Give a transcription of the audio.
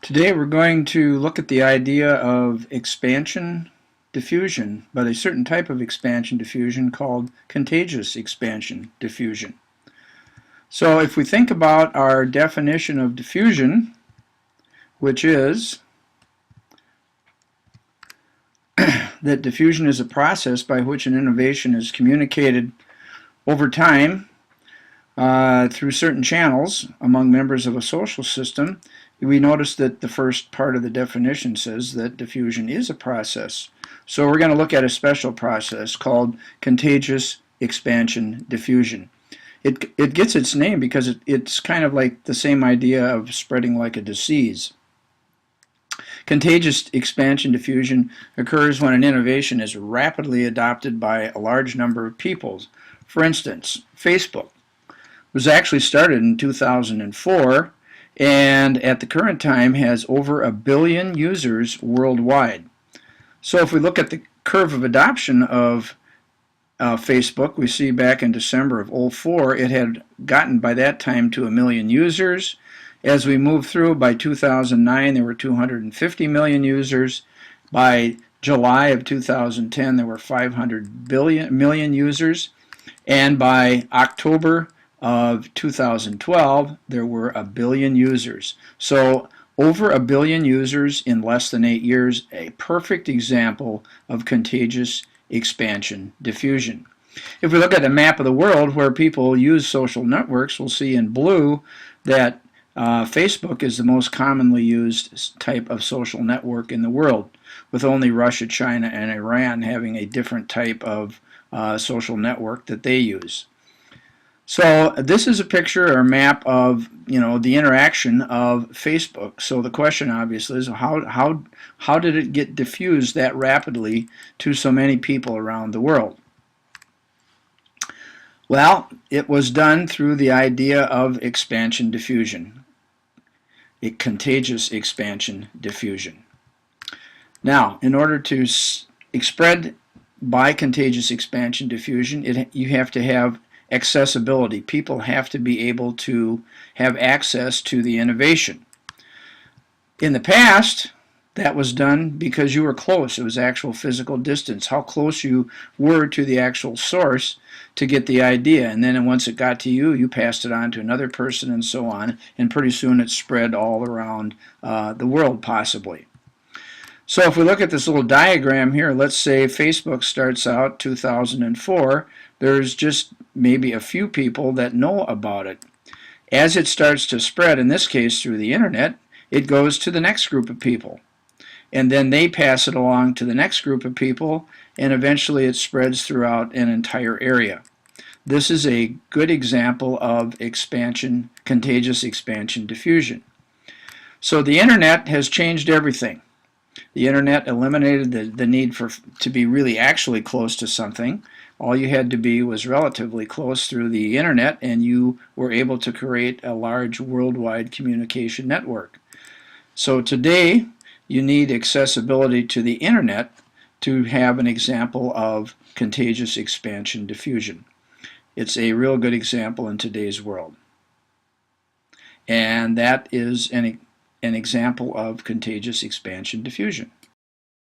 Today we're going to look at the idea of expansion diffusion, but a certain type of expansion diffusion called contagious expansion diffusion. So if we think about our definition of diffusion, which is that diffusion is a process by which an innovation is communicated over time through certain channels among members of a social system, we notice that the first part of the definition says that diffusion is a process. So we're going to look at a special process called contagious expansion diffusion. It gets its name because it's kind of like the same idea of spreading like a disease. Contagious expansion diffusion occurs when an innovation is rapidly adopted by a large number of people. For instance, Facebook was actually started in 2004 and at the current time has over 1 billion users worldwide. So if we look at the curve of adoption of Facebook, we see back in December of 2004 it had gotten by that time to 1 million users. As we move through, by 2009 there were 250 million users. By July of 2010 there were 500 million users, and by October of 2012 there were 1 billion users. So over 1 billion users in less than 8 years, a perfect example of contagious expansion diffusion. If we look at a map of the world where people use social networks, we'll see in blue that Facebook is the most commonly used type of social network in the world, with only Russia, China, and Iran having a different type of social network that they use. So this is a picture or a map of the interaction of Facebook. So the question obviously is how did it get diffused that rapidly to so many people around the world? Well, it was done through the idea of expansion diffusion, a contagious expansion diffusion. Now, in order to spread by contagious expansion diffusion, you have to have accessibility. People have to be able to have access to the innovation. In the past, that was done because you were close. It was actual physical distance, how close you were to the actual source to get the idea. And then once it got to you, you passed it on to another person and so on. And pretty soon it spread all around the world, possibly. So if we look at this little diagram here, let's say Facebook starts out 2004. There's just maybe a few people that know about it. As it starts to spread, in this case through the internet, it goes to the next group of people. And then they pass it along to the next group of people, and eventually it spreads throughout an entire area. This is a good example of contagious expansion diffusion. So the internet has changed everything. The internet eliminated the need to be really actually close to something. All you had to be was relatively close through the internet, and you were able to create a large worldwide communication network. So today you need accessibility to the internet to have an example of contagious expansion diffusion. It's a real good example in today's world. And that is an example of contagious expansion diffusion.